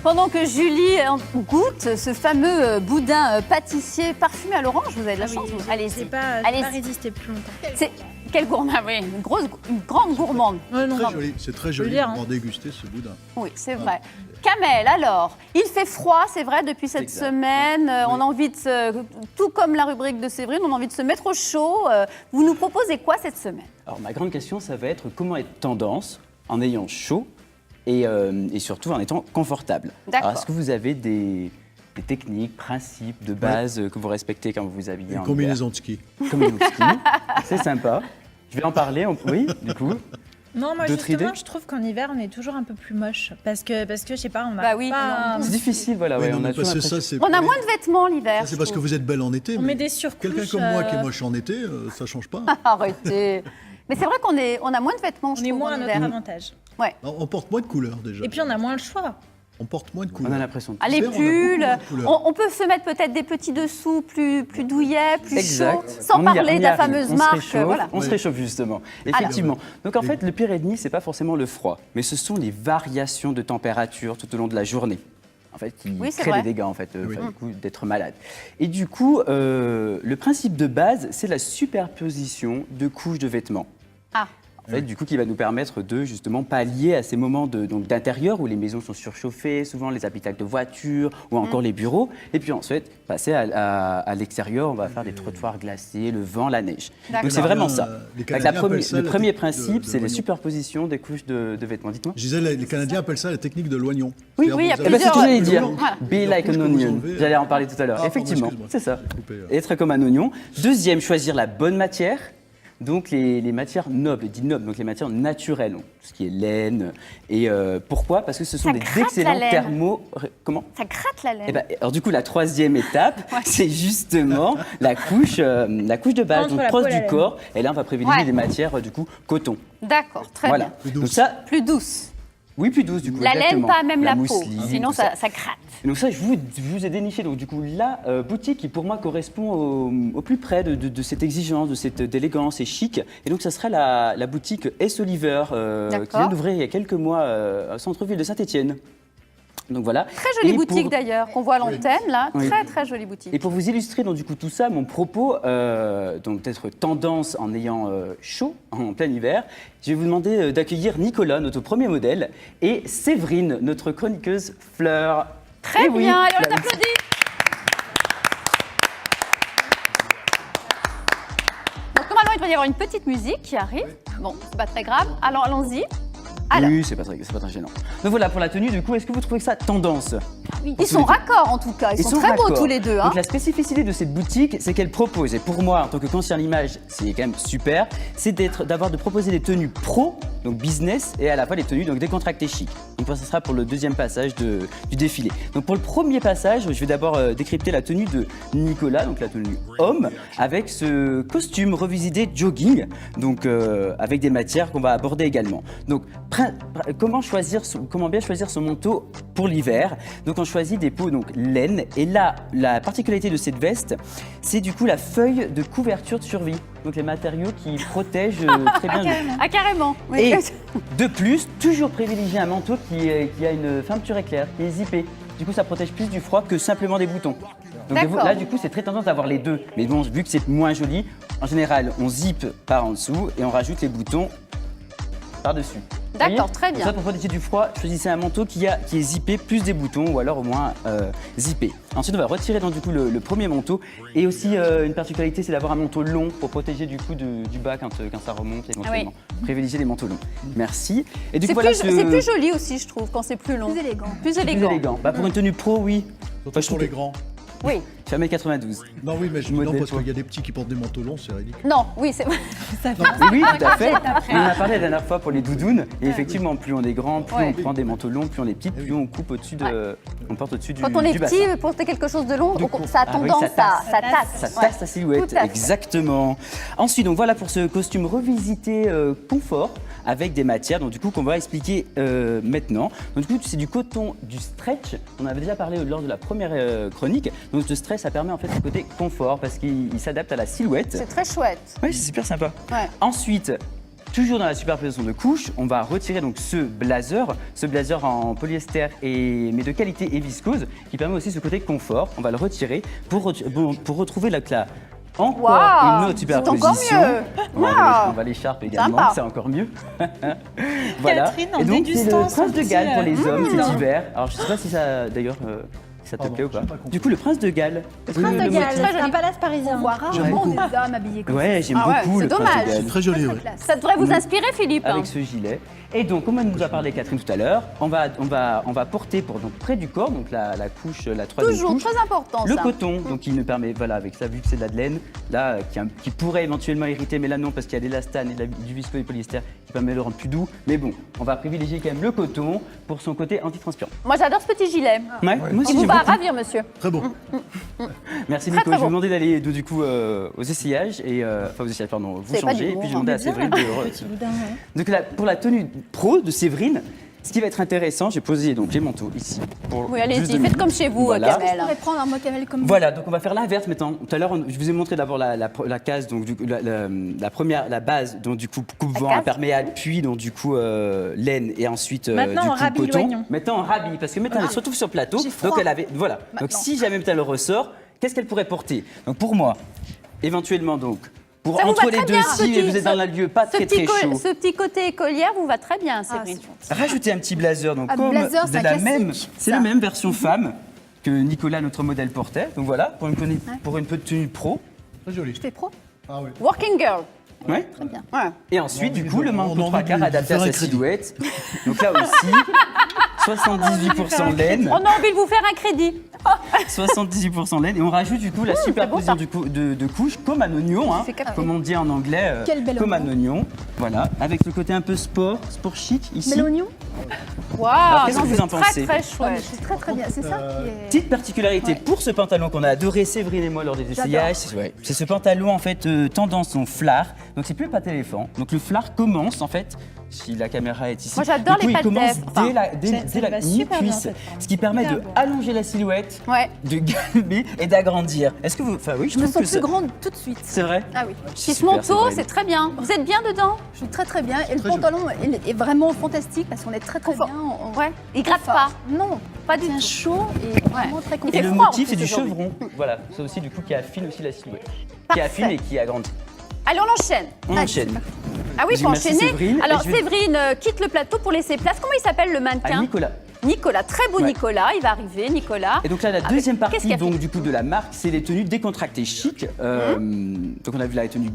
Pendant que Julie goûte ce fameux boudin pâtissier parfumé à l'orange, vous avez de la chance. Allez-y. J'ai pas résisté plus longtemps. Quelle gourmande, oui, une grande gourmande. C'est très joli pour déguster ce boudin. Oui, c'est vrai. Kamel, alors, il fait froid, c'est vrai, depuis cette semaine. On a envie de tout comme la rubrique de Séverine, on a envie de se mettre au chaud. Vous nous proposez quoi cette semaine? Alors, ma grande question, ça va être comment être tendance en ayant chaud et surtout en étant confortable. Alors, est-ce que vous avez des techniques, principes de base que vous respectez quand vous vous habillez en hiver? Combinaison de ski. Combinaison de ski, c'est sympa. Je vais en parler, oui, du coup. Non, moi justement, je trouve qu'en hiver, on est toujours un peu plus moche. Parce que je sais pas, on a pas... C'est difficile, voilà. Oui, on a a moins de vêtements l'hiver. C'est parce que vous êtes belle en été. On met des surcouches. Quelqu'un comme moi qui est moche en été, ça change pas. Arrêtez. Mais c'est vrai qu'on a moins de vêtements, on est moins à notre avantage. Ouais. On porte moins de couleurs déjà. Et puis on a moins le choix. On porte moins de couleurs. On a l'impression. Les pulls, on peut se mettre peut-être des petits dessous plus douillets, plus chauds, sans parler de la fameuse marque. On se réchauffe justement, effectivement. Donc en fait, le pire ennemi, c'est pas forcément le froid, mais ce sont les variations de température tout au long de la journée. En fait, qui crée des dégâts, en fait, du coup, d'être malade. Et du coup, le principe de base, c'est la superposition de couches de vêtements. En fait, du coup, qui va nous permettre de justement pallier à ces moments d'intérieur où les maisons sont surchauffées, souvent les habitacles de voitures ou encore les bureaux. Et puis ensuite, passer à l'extérieur, on va faire des trottoirs glacés, le vent, la neige. Donc c'est vraiment ça. Le premier principe, c'est la superposition des couches de vêtements. Dites-moi. Je disais, les Canadiens appellent ça la technique de l'oignon. Oui, il y a plusieurs. C'est ce que j'allais dire. Be like an onion. J'allais en parler tout à l'heure. Effectivement, c'est ça. Être comme un oignon. Deuxième, choisir la bonne matière. Donc les matières nobles, dites nobles, donc les matières naturelles, donc, tout ce qui est laine. Et pourquoi? Parce que ce sont d'excellents Comment? Ça gratte la laine. Alors du coup, la troisième étape, c'est justement la couche de base, donc proche du corps. Et là, on va privilégier des matières du coup coton. D'accord, très bien. Donc ça, plus douce. Oui, plus douce du coup. La laine, pas même la peau, mousseline, sinon ça gratte. Donc ça, je vous ai déniché donc du coup la boutique qui pour moi correspond au plus près de cette exigence, de cette d'élégance et chic. Et donc ça serait la boutique S. Oliver qui vient d'ouvrir il y a quelques mois au centre-ville de Saint-Étienne. Donc voilà. Très jolie boutique d'ailleurs, qu'on voit à l'antenne là, très jolie boutique. Et pour vous illustrer donc du coup tout ça, mon propos, donc d'être tendance en ayant chaud en plein hiver, je vais vous demander d'accueillir Nicolas, notre premier modèle, et Séverine, notre chroniqueuse fleur. Très bien, allez, on t'applaudit. Donc normalement il doit y avoir une petite musique qui arrive. Bon, c'est pas très grave, alors allons-y. Alors. Oui, c'est pas très gênant. Donc voilà, pour la tenue, du coup, est-ce que vous trouvez que ça tendance? Ils sont raccords en tout cas, ils sont très beaux tous les deux. Donc la spécificité de cette boutique, c'est qu'elle propose, et pour moi, en tant que conseiller en image, c'est quand même super, c'est de proposer des tenues pro, donc business, et à la fois des tenues donc décontractées chic. Donc ça sera pour le deuxième passage du défilé. Donc pour le premier passage, je vais d'abord décrypter la tenue de Nicolas, donc la tenue homme, avec ce costume revisité jogging, donc avec des matières qu'on va aborder également. Donc comment bien choisir son manteau pour l'hiver? Donc on choisit des peaux donc laine, et là la particularité de cette veste, c'est du coup la feuille de couverture de survie, donc les matériaux qui protègent très bien. Carrément. Oui. Et de plus, toujours privilégier un manteau qui a une fermeture éclair, qui est zippé. Du coup, ça protège plus du froid que simplement des boutons. Donc là, du coup, c'est très tendance d'avoir les deux. Mais bon, vu que c'est moins joli, en général, on zippe par en dessous et on rajoute les boutons par-dessus. D'accord, très bien. Pour ça, pour protéger du froid, choisissez un manteau qui est zippé plus des boutons ou alors au moins zippé. Ensuite, on va retirer donc, du coup, le premier manteau. Et aussi, une particularité, c'est d'avoir un manteau long pour protéger du coup du bas quand ça remonte éventuellement. Privilégier les manteaux longs. Merci. Et du coup, c'est plus joli aussi, je trouve, quand c'est plus long. Plus élégant. Bah, pour une tenue pro, oui. Pour les grands. Oui. Je fais 1m92. Non, oui, mais non, parce qu'il y a des petits qui portent des manteaux longs, c'est ridicule. Non, oui, c'est vrai. Oui, tout à fait. On en a parlé la dernière fois pour les doudounes. Et effectivement, plus on est grand, plus on prend des manteaux longs, plus on est petit, plus on coupe au-dessus on porte au-dessus du bassin. Quand on est petit, porter quelque chose de long, ça a tendance ça tasse. Ça tasse sa silhouette, exactement. Ensuite, donc voilà pour ce costume revisité confort avec des matières, donc du coup qu'on va expliquer maintenant. Donc du coup, c'est du coton, du stretch. On avait déjà parlé lors de la première chronique. Donc ce stretch, ça permet en fait le côté confort parce qu'il s'adapte à la silhouette. C'est très chouette. Oui, c'est super sympa. Ouais. Ensuite, Toujours dans la superposition de couches, on va retirer donc ce blazer en polyester mais de qualité et viscose, qui permet aussi ce côté confort. On va le retirer pour retrouver encore une autre superposition. C'est encore mieux. On va l'écharpe également, Sympa. c'est encore mieux. Voilà. Catherine, en Et donc, c'est dégustant le prince son de Galles pour les petit, hommes cet hiver. Alors, je sais pas si ça, d'ailleurs, ça te Pardon, plaît ou pas. j'ai pas compris. Du coup, le prince de Galles. Prince de Galles, c'est un palace parisien. On voit rarement des hommes habillés comme ça. Ouais, j'aime Ah ouais, beaucoup c'est le prince dommage. de Galles. Très joli, ouais. Ça devrait vous inspirer, Philippe. Avec ce gilet. Et donc, comme elle nous a parlé Catherine tout à l'heure, on va porter donc près du corps, donc la couche, la troisième Toujours couche, très important, le ça. coton, donc qui nous permet, voilà, avec ça, vu que c'est de la laine, là, qui pourrait éventuellement irriter, mais là non, parce qu'il y a de l'élastane et du viscose et polyester qui permet de le rendre plus doux. Mais bon, on va privilégier quand même le coton pour son côté antitranspirant. Moi, j'adore ce petit gilet. Ouais, moi aussi, Il vous j'aime va beaucoup. ravir, monsieur. Très beau. Merci Très, Nico. très Je vais vous bon. demander d'aller du coup aux essayages et aux essayages, pardon, vous C'est pas changer. du Et puis je vais bon, demander hein. à Séverine de Petit boudin, ouais. Donc là, pour la tenue pro de Séverine, ce qui va être intéressant, j'ai posé donc les manteaux ici. Oui, allez-y, faites comme chez vous, Voilà. Kamel. Je pourrais prendre un mot Kamel comme Voilà, donc on va faire l'inverse maintenant. Tout à l'heure, je vous ai montré d'abord la case, donc du coup, la base, donc du coup coupe-vent case. imperméable, puis donc du coup laine et ensuite Maintenant, du on coup rhabille coton. l'oignon. Maintenant on rhabille parce que maintenant elle se retrouve sur le plateau. J'ai froid. Donc elle avait voilà. Donc si jamais elle le ressort, qu'est-ce qu'elle pourrait porter? Donc pour moi, éventuellement donc pour Ça vous entre va les très deux, bien, si vous êtes dans un lieu pas très très chaud. Ce petit côté écolière vous va très bien, Séverine. Rajoutez un petit blazer, donc Ah, comme blazer, de c'est un la classique, même, c'est ça. la même version femme que Nicolas, notre modèle, portait. Donc voilà, pour une petite tenue pro. Très joli. T'es pro. Ah oui. Working girl. Ouais. Très bien. Ouais. Et ensuite, du coup, le on a manteau envie 3 de quarts lui adapté à faire un sa crédit. silhouette. Donc là aussi, 78% laine, On a envie de vous faire un crédit. 78% laine. Et on rajoute du coup la superposition de couches comme un oignon, hein, fait capter. comme on dit en anglais, Quel bel comme un oignon. oignon. Voilà, avec le côté un peu sport Mais chic ici. l'oignon. Waouh, qu'est-ce que non, vous c'est en pensez Très, très chouette. C'est très très bien. C'est ça qui est. Petite particularité pour ce pantalon qu'on a adoré Séverine et moi lors des essayages, c'est ce pantalon en fait tendance en flare. Donc c'est plus le pâté éléphant. Donc le flare commence en fait, si la caméra est ici. Moi, j'adore du coup, les il pâtes commence d'Ève. dès Ça la va super bien, mi-cuisse, cette forme. ce qui permet Super de beau. allonger la silhouette, Ouais. de galber et d'agrandir. Est-ce que vous, enfin oui, je Je me trouve sens que plus grande tout de suite. c'est vrai. Ah oui. Petit Super, manteau, Séverine. c'est très bien. Vous êtes bien dedans? Je suis très très bien. Et le Très pantalon il est vraiment fantastique parce qu'on est très très bien. Ouais. Il gratte pas. Non, Pas du c'est un tout. chaud et vraiment très Et Il fait le froid, en motif, c'est plus, du aujourd'hui. chevron. Voilà, c'est aussi du coup qui affine aussi la silhouette. Qui Parfait. affine et qui agrandit. Allez, on enchaîne. On enchaîne. Ah oui, il faut Merci, enchaîner. Séverine. Alors, Et je vais- Séverine quitte le plateau pour laisser place. Comment il s'appelle le À mannequin? Nicolas. Nicolas, très beau Ouais. Nicolas. Il va arriver, Nicolas. Et donc là, la Avec- deuxième qu'est-ce partie qu'il y a, donc, Philippe du coup, de la marque, c'est les tenues décontractées chic. Donc on a vu la tenue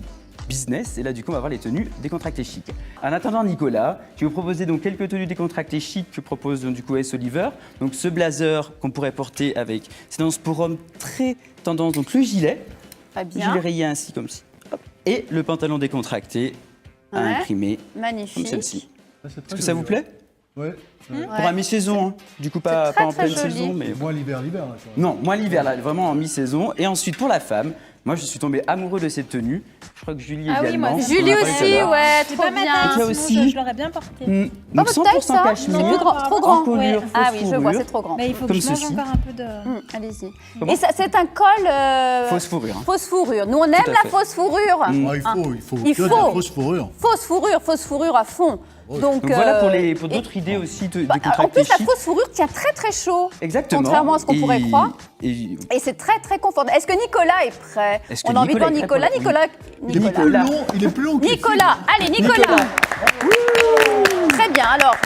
business et là du coup on va voir les tenues décontractées chic. En attendant Nicolas, je vais vous proposer donc quelques tenues décontractées chic que propose donc, du coup S. Oliver. Donc ce blazer qu'on pourrait porter avec, c'est tendance pour homme très tendance, donc le gilet. Très Le bien. gilet rayé ainsi comme ci. Hop. Et le pantalon décontracté à Ouais. imprimer comme Magnifique. celle-ci. Ah, c'est très Est-ce que ça joli, vous plaît? Ouais. Pour un mi-saison, hein. Du coup pas, C'est très, pas en très pleine joli. saison, mais Moins l'hiver, là. quand même. non, moi l'hiver, là, vraiment en mi-saison. Et ensuite, pour la femme, moi je suis tombé amoureux de cette tenue. Je crois que Julie Ah oui, également. moi, on en Julie a parlé tout à aussi, l'heure. ouais, C'est trop pas ma bien. taille, Toi sinon aussi. je l'aurais bien porté. Donc votre taille, 100% ça cachemire, C'est plus grand, trop en grand. colure, Ouais. fausse Ah oui, je vois, fourrure. c'est trop grand. Mais il faut que Comme je mange ceci. encore un peu de. Allez-y. Comment Et ça, c'est un col. Fausse fourrure. hein. Fausse fourrure. Nous, on aime à la fait. fausse fourrure. Ah, il faut. Il Que de faut. la fausse fourrure. Fausse fourrure à fond. Ouais. Donc, Donc voilà pour et- d'autres idées aussi de bah, en décontractées plus, la chic. fausse fourrure tient très très chaud. Exactement. Contrairement à ce qu'on Et- pourrait croire. Et Et c'est très très confortable. Est-ce que Nicolas est prêt? Est-ce que On a envie de voir Nicolas Nicolas. est prêt pour Nicolas. Il est plus Nicolas. long. Il est plus long. que les Nicolas. Allez, Nicolas. Nicolas. Très bien. Alors,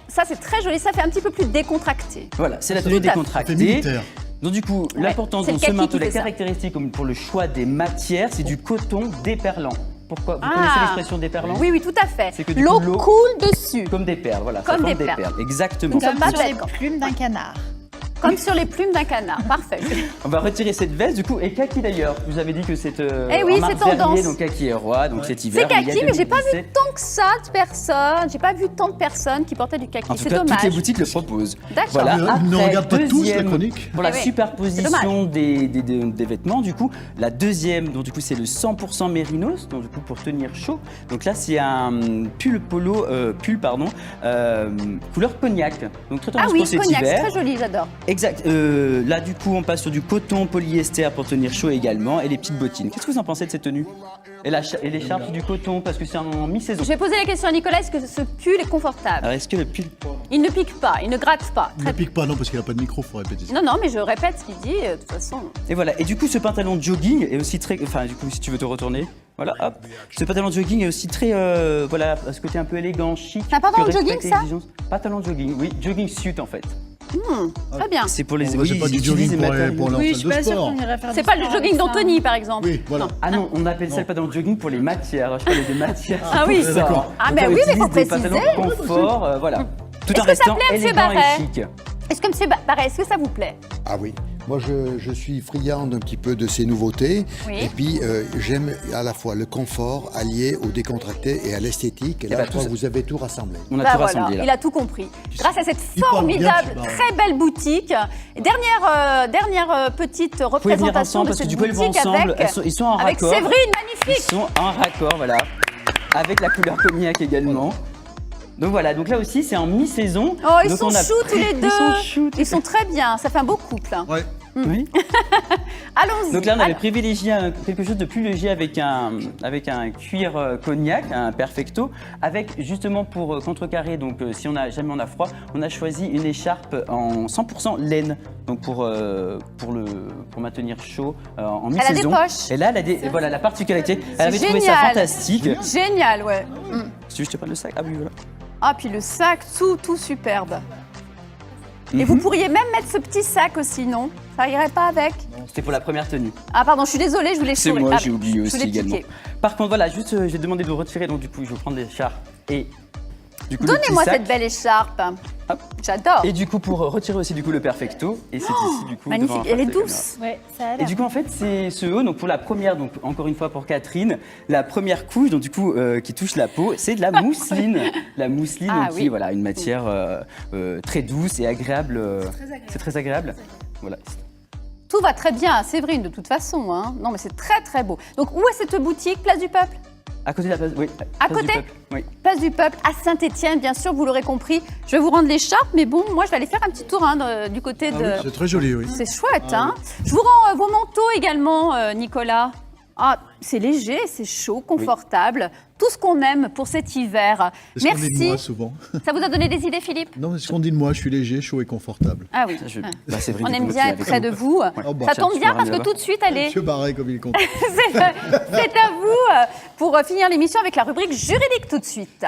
ça c'est très joli. Ça fait un petit peu plus décontracté. voilà, c'est la Tout tenue à fait. filles. décontractée. C'est militaire. Donc du coup, l'importance c'est dans le ce kaki manteau, qui la fait ça. caractéristique comme pour le choix des matières, c'est du coton déperlant. Pourquoi? Vous Ah. connaissez l'expression déperlant? Oui, oui, tout à fait. C'est que du L'eau coup, l'eau- coule dessus. Comme des perles, voilà. ça Comme forme des perles. Exactement. Nous sommes pas Sur les bêtes. plumes d'un canard. Comme sur les plumes d'un canard. Parfait. On va retirer cette veste du coup. Et kaki d'ailleurs, vous avez dit que c'est Eh oui, en mars c'est tendance. dernier, donc kaki est roi, donc cet hiver. C'est il y a kaki, mais j'ai pas vu 2017. tant que ça de personnes. J'ai pas vu tant de personnes qui portaient du kaki. En tout C'est cas, dommage. toutes les boutiques le proposent. D'accord. Voilà. Ne Après, regarde pas tous la deuxième, chronique. Pour la Eh oui, superposition des vêtements, du coup, la deuxième, donc du coup, c'est le 100% mérinos, donc du coup, pour tenir chaud. Donc là, c'est un pull couleur cognac, donc très Ah tendance oui, pour cet cognac, c'est hiver. très joli, j'adore. Exact. Là, du coup, on passe sur du coton polyester pour tenir chaud également et les petites bottines. Qu'est-ce que vous en pensez de cette tenue? Et l'écharpe du coton, parce que c'est en mi-saison. Je vais poser la question à Nicolas, est-ce que ce pull est confortable? Alors, est-ce que le pull... Il ne pique pas, il ne gratte pas. Il ne pique pas, non, parce qu'il n'a pas de micro, il faut répéter ça. Non, mais je répète ce qu'il dit, de toute façon. Et voilà. Et du coup, ce pantalon de jogging est aussi très... Enfin, du coup, si tu veux te retourner... Voilà, hop. Ce pantalon de jogging est aussi très... voilà, à ce côté un peu élégant, chic. C'est un pantalon de jogging, ça? Pantalon de jogging, oui. Jogging suit, en fait. Très bien. C'est pour les... C'est pas du jogging pour leur salle de sport. C'est pas le jogging d'Anthony, par exemple. Oui, voilà. Ah non, on appelle ça le pantalon de jogging pour les matières. Je parlais des matières. Ah oui, d'accord. Ah mais oui, mais faut des préciser. pantalons confort, voilà. Tout en Est-ce que ça restant plaît à M. élégant Barret et chic. Est-ce que M. Barret, est-ce que ça vous plaît? Ah oui, moi je suis friande un petit peu de ces nouveautés. Oui. Et puis j'aime à la fois le confort allié au décontracté et à l'esthétique. Et là, je crois que vous avez tout rassemblé. On a tout rassemblé là. Il a tout compris. Grâce à cette Il parle bien, formidable, M. Barret. très belle boutique. Dernière petite représentation ensemble, de parce que cette du coup, elles vont boutique ensemble. avec, Ils sont en avec raccord. Séverine, Ils magnifique. sont en raccord, voilà. Avec la couleur cognac également. Donc voilà, donc là aussi c'est en mi-saison. Oh, ils Donc sont on a choux tous les deux. Ils sont choux. Ils sont très bien, ça fait un beau couple. Ouais. Oui. Allons-y. Donc là on avait Alors, privilégié quelque chose de plus léger avec un cuir cognac, un perfecto, avec justement pour contrecarrer, donc si jamais on a froid, on a choisi une écharpe en 100% laine, donc pour maintenir chaud en mi-saison. Elle a des poches. Et là, voilà la particularité, elle avait trouvé ça génial. fantastique. Génial, ouais. Si tu veux, je te prenne le sac. Ah oui, voilà. Ah, puis le sac, tout superbe. Et Mhm. vous pourriez même mettre ce petit sac aussi, non? Ça irait pas avec? C'était pour la première tenue. Ah pardon, je suis désolée, je voulais C'est moi, j'ai oublié aussi également. piquer. Par contre, voilà, juste, je vais demander de retirer, donc du coup, je vais prendre l'écharpe et du coup, le Donnez-moi petit sac. cette belle écharpe. Hop. J'adore. Et du coup, pour retirer aussi du coup le perfecto, et c'est ici du coup. Magnifique, devant elle est la douce. Ouais, ça a Et l'air. du coup, en fait, c'est ce haut, donc pour la première, donc encore une fois pour Catherine, la première couche, donc du coup, qui touche la peau, c'est de la mousseline. La mousseline, Ah qui oui. voilà, une matière très douce et agréable. C'est très agréable. Voilà. Tout va très bien à Séverine de toute façon. Hein. Non mais c'est très très beau. Donc où est cette boutique? Place du Peuple? À côté de la place, oui. À place du côté Peuple, oui. Place du Peuple à Saint-Étienne, bien sûr, vous l'aurez compris. Je vais vous rendre l'écharpe, mais bon, moi je vais aller faire un petit tour du côté Ah de... oui, c'est très joli, oui. C'est chouette, hein. Je vous rends vos manteaux également, Nicolas. Ah, c'est léger, c'est chaud, confortable. Tout ce qu'on aime pour cet hiver. C'est ce qu'on dit de moi Merci. souvent. Ça vous a donné des idées, Philippe? Non, mais c'est ce qu'on dit de moi, je suis léger, chaud et confortable. Ah oui. C'est vrai, On du aime coup, bien tu être l'avais près de vous. Oh, bah, Ça tiens, tombe tu bien peux parce que ramener tout de suite, allez, Monsieur Barret, comme il est content. c'est à vous pour finir l'émission avec la rubrique juridique tout de suite.